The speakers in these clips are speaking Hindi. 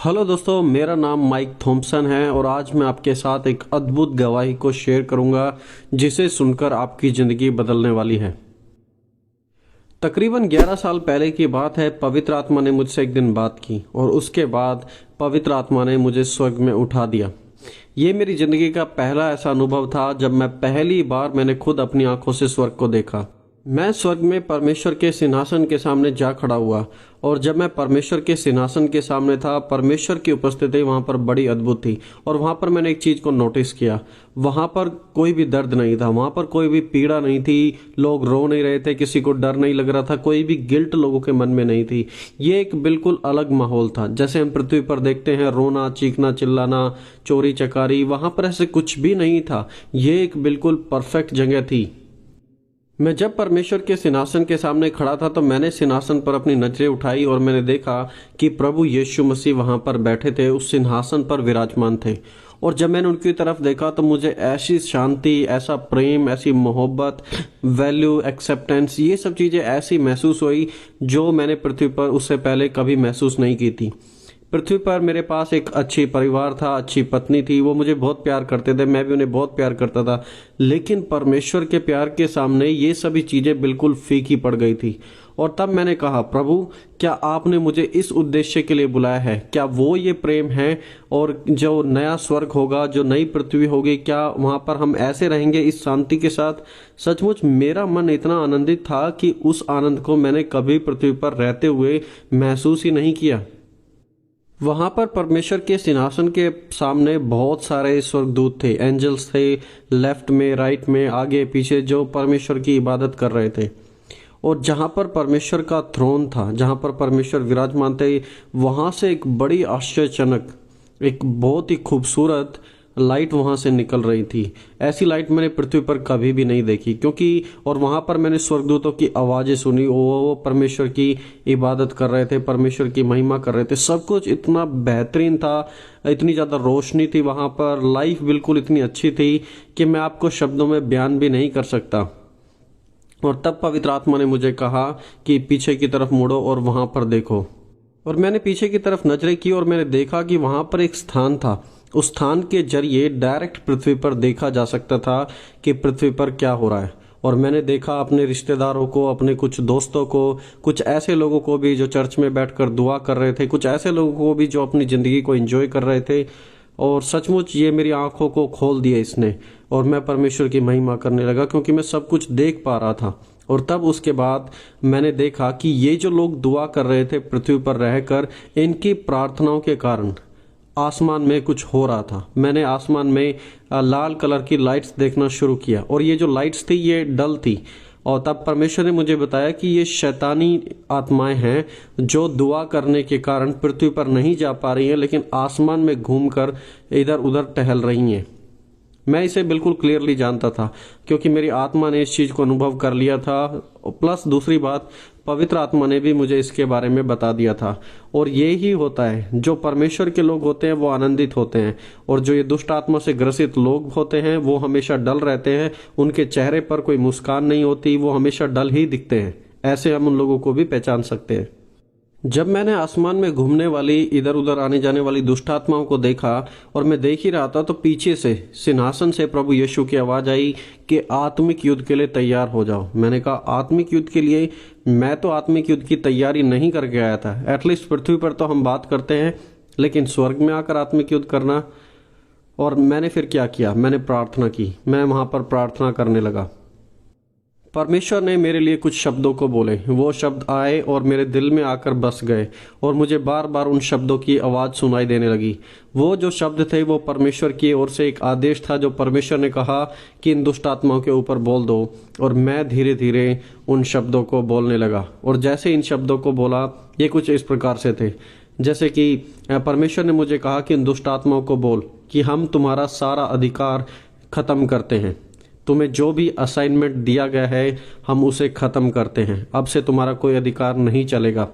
हेलो दोस्तों, मेरा नाम माइक थॉम्पसन है और आज मैं आपके साथ एक अद्भुत गवाही को शेयर करूंगा जिसे सुनकर आपकी ज़िंदगी बदलने वाली है। तकरीबन 11 साल पहले की बात है। पवित्र आत्मा ने मुझसे एक दिन बात की और उसके बाद पवित्र आत्मा ने मुझे स्वर्ग में उठा दिया। ये मेरी ज़िंदगी का पहला ऐसा अनुभव था जब मैं पहली बार मैंने खुद अपनी आंखों से स्वर्ग को देखा। मैं स्वर्ग में परमेश्वर के सिंहासन के सामने जा खड़ा हुआ और जब मैं परमेश्वर के सिंहासन के सामने था, परमेश्वर की उपस्थिति वहाँ पर बड़ी अद्भुत थी। और वहाँ पर मैंने एक चीज़ को नोटिस किया, वहाँ पर कोई भी दर्द नहीं था, वहाँ पर कोई भी पीड़ा नहीं थी, लोग रो नहीं रहे थे, किसी को डर नहीं लग रहा था, कोई भी गिल्ट लोगों के मन में नहीं थी। ये एक बिल्कुल अलग माहौल था। जैसे हम पृथ्वी पर देखते हैं, रोना, चीखना, चिल्लाना, चोरी चकारी, वहाँ पर ऐसे कुछ भी नहीं था। ये एक बिल्कुल परफेक्ट जगह थी। मैं जब परमेश्वर के सिंहासन के सामने खड़ा था तो मैंने सिंहासन पर अपनी नजरें उठाई और मैंने देखा कि प्रभु यीशु मसीह वहां पर बैठे थे, उस सिंहासन पर विराजमान थे। और जब मैंने उनकी तरफ देखा तो मुझे ऐसी शांति, ऐसा प्रेम, ऐसी मोहब्बत, वैल्यू, एक्सेप्टेंस, ये सब चीज़ें ऐसी महसूस हुई जो मैंने पृथ्वी पर उससे पहले कभी महसूस नहीं की थी। पृथ्वी पर मेरे पास एक अच्छी परिवार था, अच्छी पत्नी थी, वो मुझे बहुत प्यार करते थे, मैं भी उन्हें बहुत प्यार करता था। लेकिन परमेश्वर के प्यार के सामने ये सभी चीज़ें बिल्कुल फीकी पड़ गई थी। और तब मैंने कहा, प्रभु, क्या आपने मुझे इस उद्देश्य के लिए बुलाया है? क्या वो ये प्रेम है? और जो नया स्वर्ग होगा, जो नई पृथ्वी होगी, क्या वहाँ पर हम ऐसे रहेंगे इस शांति के साथ? सचमुच मेरा मन इतना आनंदित था कि उस आनंद को मैंने कभी पृथ्वी पर रहते हुए महसूस ही नहीं किया। वहाँ पर परमेश्वर के सिंहासन के सामने बहुत सारे स्वर्गदूत थे, एंजल्स थे, लेफ्ट में, राइट में, आगे पीछे, जो परमेश्वर की इबादत कर रहे थे। और जहाँ पर परमेश्वर का थ्रोन था, जहाँ पर परमेश्वर विराजमान थे, वहाँ से एक बड़ी आश्चर्यजनक, एक बहुत ही खूबसूरत लाइट वहाँ से निकल रही थी। ऐसी लाइट मैंने पृथ्वी पर कभी भी नहीं देखी, क्योंकि और वहाँ पर मैंने स्वर्गदूतों की आवाज़ें सुनी। वो परमेश्वर की इबादत कर रहे थे, परमेश्वर की महिमा कर रहे थे। सब कुछ इतना बेहतरीन था, इतनी ज़्यादा रोशनी थी वहाँ पर, लाइफ बिल्कुल इतनी अच्छी थी कि मैं आपको शब्दों में बयान भी नहीं कर सकता। और तब पवित्र आत्मा ने मुझे कहा कि पीछे की तरफ मुड़ो और वहाँ पर देखो। और मैंने पीछे की तरफ नजरें की और मैंने देखा कि वहाँ पर एक स्थान था। उस स्थान के जरिए डायरेक्ट पृथ्वी पर देखा जा सकता था कि पृथ्वी पर क्या हो रहा है। और मैंने देखा अपने रिश्तेदारों को, अपने कुछ दोस्तों को, कुछ ऐसे लोगों को भी जो चर्च में बैठकर दुआ कर रहे थे, कुछ ऐसे लोगों को भी जो अपनी ज़िंदगी को एंजॉय कर रहे थे। और सचमुच ये मेरी आंखों को खोल दिया इसने, और मैं परमेश्वर की महिमा करने लगा क्योंकि मैं सब कुछ देख पा रहा था। और तब उसके बाद मैंने देखा कि ये जो लोग दुआ कर रहे थे पृथ्वी पर रहकर, इनकी प्रार्थनाओं के कारण आसमान में कुछ हो रहा था। मैंने आसमान में लाल कलर की लाइट्स देखना शुरू किया और ये जो लाइट्स थी ये डल थी। और तब परमेश्वर ने मुझे बताया कि ये शैतानी आत्माएं हैं जो दुआ करने के कारण पृथ्वी पर नहीं जा पा रही हैं, लेकिन आसमान में घूमकर इधर उधर टहल रही हैं। मैं इसे बिल्कुल क्लियरली जानता था क्योंकि मेरी आत्मा ने इस चीज़ को अनुभव कर लिया था। प्लस दूसरी बात, पवित्र आत्मा ने भी मुझे इसके बारे में बता दिया था। और ये ही होता है, जो परमेश्वर के लोग होते हैं वो आनंदित होते हैं, और जो ये दुष्ट आत्मा से ग्रसित लोग होते हैं वो हमेशा डल रहते हैं। उनके चेहरे पर कोई मुस्कान नहीं होती, वो हमेशा डल ही दिखते हैं। ऐसे हम उन लोगों को भी पहचान सकते हैं। जब मैंने आसमान में घूमने वाली, इधर उधर आने जाने वाली दुष्ट आत्माओं को देखा और मैं देख ही रहा था, तो पीछे से सिंहासन से प्रभु यीशु की आवाज़ आई कि आत्मिक युद्ध के लिए तैयार हो जाओ। मैंने कहा, आत्मिक युद्ध के लिए? मैं तो आत्मिक युद्ध की तैयारी नहीं करके आया था। एटलीस्ट पृथ्वी पर तो हम बात करते हैं, लेकिन स्वर्ग में आकर आत्मिक युद्ध करना। और मैंने फिर क्या किया? मैंने प्रार्थना की। मैं वहाँ पर प्रार्थना करने लगा। परमेश्वर ने मेरे लिए कुछ शब्दों को बोले। वो शब्द आए और मेरे दिल में आकर बस गए और मुझे बार बार उन शब्दों की आवाज़ सुनाई देने लगी। वो जो शब्द थे वो परमेश्वर की ओर से एक आदेश था, जो परमेश्वर ने कहा कि इन दुष्ट आत्माओं के ऊपर बोल दो। और मैं धीरे धीरे उन शब्दों को बोलने लगा। और जैसे इन शब्दों को बोला, ये कुछ इस प्रकार से थे, जैसे कि परमेश्वर ने मुझे कहा कि इन दुष्ट आत्माओं को बोल कि हम तुम्हारा सारा अधिकार ख़त्म करते हैं। तुम्हें जो भी असाइनमेंट दिया गया है हम उसे ख़त्म करते हैं। अब से तुम्हारा कोई अधिकार नहीं चलेगा।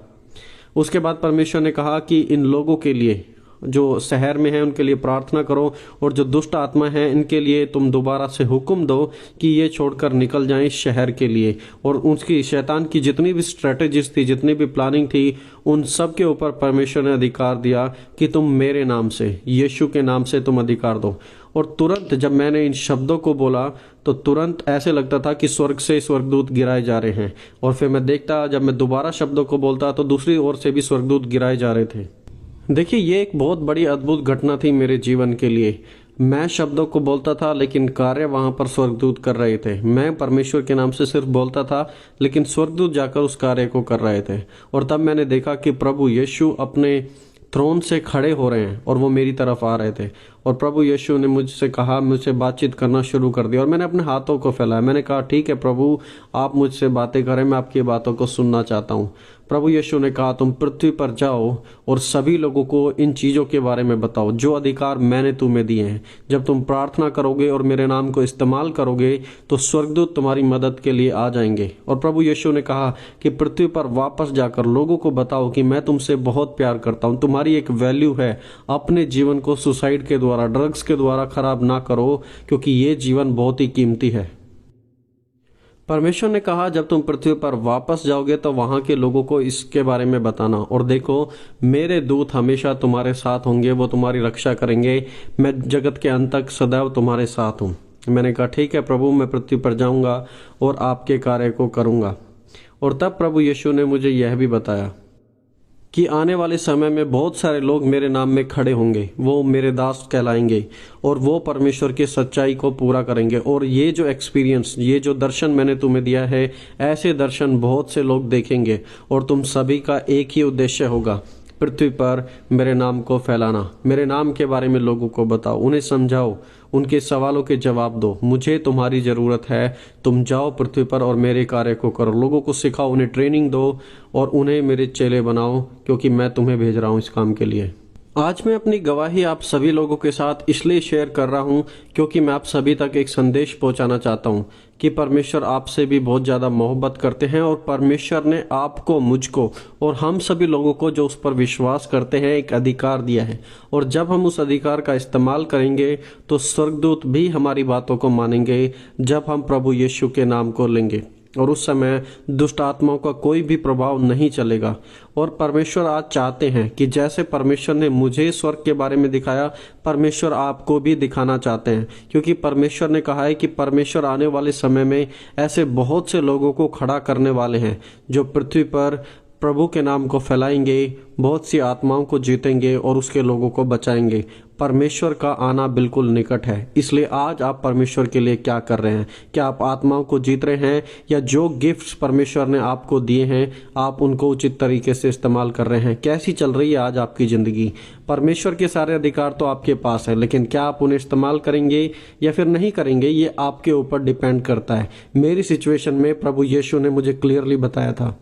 उसके बाद परमेश्वर ने कहा कि इन लोगों के लिए जो शहर में है उनके लिए प्रार्थना करो, और जो दुष्ट आत्मा है इनके लिए तुम दोबारा से हुक्म दो कि ये छोड़कर निकल जाएं इस शहर के लिए। और उसकी शैतान की जितनी भी स्ट्रेटेजीज थी, जितनी भी प्लानिंग थी, उन सब के ऊपर परमेश्वर ने अधिकार दिया कि तुम मेरे नाम से, यीशु के नाम से तुम अधिकार दो। और तुरंत जब मैंने इन शब्दों को बोला तो तुरंत ऐसे लगता था कि स्वर्ग से स्वर्गदूत गिराए जा रहे हैं। और फिर मैं देखता, जब मैं दोबारा शब्दों को बोलता तो दूसरी ओर से भी स्वर्गदूत गिराए जा रहे थे। देखिए, ये एक बहुत बड़ी अद्भुत घटना थी मेरे जीवन के लिए। मैं शब्दों को बोलता था लेकिन कार्य वहां पर स्वर्गदूत कर रहे थे। मैं परमेश्वर के नाम से सिर्फ बोलता था लेकिन स्वर्गदूत जाकर उस कार्य को कर रहे थे। और तब मैंने देखा कि प्रभु यीशु अपने थ्रोन से खड़े हो रहे हैं और वो मेरी तरफ आ रहे थे। और प्रभु यीशु ने मुझसे कहा, मुझसे बातचीत करना शुरू कर दिया। और मैंने अपने हाथों को फैलाया। मैंने कहा, ठीक है प्रभु, आप मुझसे बातें करें, मैं आपकी बातों को सुनना चाहता हूँ। प्रभु यीशु ने कहा, तुम पृथ्वी पर जाओ और सभी लोगों को इन चीज़ों के बारे में बताओ जो अधिकार मैंने तुम्हें दिए हैं। जब तुम प्रार्थना करोगे और मेरे नाम को इस्तेमाल करोगे तो स्वर्गदूत तुम्हारी मदद के लिए आ जाएंगे। और प्रभु यीशु ने कहा कि पृथ्वी पर वापस जाकर लोगों को बताओ कि मैं तुमसे बहुत प्यार करता हूँ, तुम्हारी एक वैल्यू है। अपने जीवन को सुसाइड के द्वारा, ड्रग्स के द्वारा खराब ना करो, क्योंकि ये जीवन बहुत ही कीमती है। परमेश्वर ने कहा, जब तुम पृथ्वी पर वापस जाओगे तो वहां के लोगों को इसके बारे में बताना। और देखो, मेरे दूत हमेशा तुम्हारे साथ होंगे, वो तुम्हारी रक्षा करेंगे। मैं जगत के अंत तक सदैव तुम्हारे साथ हूँ। मैंने कहा, ठीक है प्रभु, मैं पृथ्वी पर जाऊंगा और आपके कार्य को करूंगा। और तब प्रभु यीशु ने मुझे यह भी बताया कि आने वाले समय में बहुत सारे लोग मेरे नाम में खड़े होंगे, वो मेरे दास कहलाएंगे और वो परमेश्वर की सच्चाई को पूरा करेंगे। और ये जो एक्सपीरियंस, ये जो दर्शन मैंने तुम्हें दिया है, ऐसे दर्शन बहुत से लोग देखेंगे। और तुम सभी का एक ही उद्देश्य होगा, पृथ्वी पर मेरे नाम को फैलाना। मेरे नाम के बारे में लोगों को बताओ, उन्हें समझाओ, उनके सवालों के जवाब दो। मुझे तुम्हारी ज़रूरत है। तुम जाओ पृथ्वी पर और मेरे कार्य को करो। लोगों को सिखाओ, उन्हें ट्रेनिंग दो और उन्हें मेरे चेले बनाओ, क्योंकि मैं तुम्हें भेज रहा हूँ इस काम के लिए। आज मैं अपनी गवाही आप सभी लोगों के साथ इसलिए शेयर कर रहा हूँ क्योंकि मैं आप सभी तक एक संदेश पहुँचाना चाहता हूँ कि परमेश्वर आपसे भी बहुत ज़्यादा मोहब्बत करते हैं। और परमेश्वर ने आपको, मुझको और हम सभी लोगों को जो उस पर विश्वास करते हैं एक अधिकार दिया है। और जब हम उस अधिकार का इस्तेमाल करेंगे तो स्वर्गदूत भी हमारी बातों को मानेंगे, जब हम प्रभु यीशु के नाम को लेंगे। और उस समय दुष्ट आत्माओं का कोई भी प्रभाव नहीं चलेगा। और परमेश्वर आज चाहते हैं कि जैसे परमेश्वर ने मुझे स्वर्ग के बारे में दिखाया, परमेश्वर आपको भी दिखाना चाहते हैं। क्योंकि परमेश्वर ने कहा है कि परमेश्वर आने वाले समय में ऐसे बहुत से लोगों को खड़ा करने वाले हैं जो पृथ्वी पर प्रभु के नाम को फैलाएंगे, बहुत सी आत्माओं को जीतेंगे और उसके लोगों को बचाएंगे। परमेश्वर का आना बिल्कुल निकट है। इसलिए आज आप परमेश्वर के लिए क्या कर रहे हैं? क्या आप आत्माओं को जीत रहे हैं, या जो गिफ्ट्स परमेश्वर ने आपको दिए हैं आप उनको उचित तरीके से इस्तेमाल कर रहे हैं? कैसी चल रही है आज आपकी ज़िंदगी? परमेश्वर के सारे अधिकार तो आपके पास है, लेकिन क्या आप उन्हें इस्तेमाल करेंगे या फिर नहीं करेंगे, ये आपके ऊपर डिपेंड करता है। मेरी सिचुएशन में प्रभु यीशु ने मुझे क्लियरली बताया था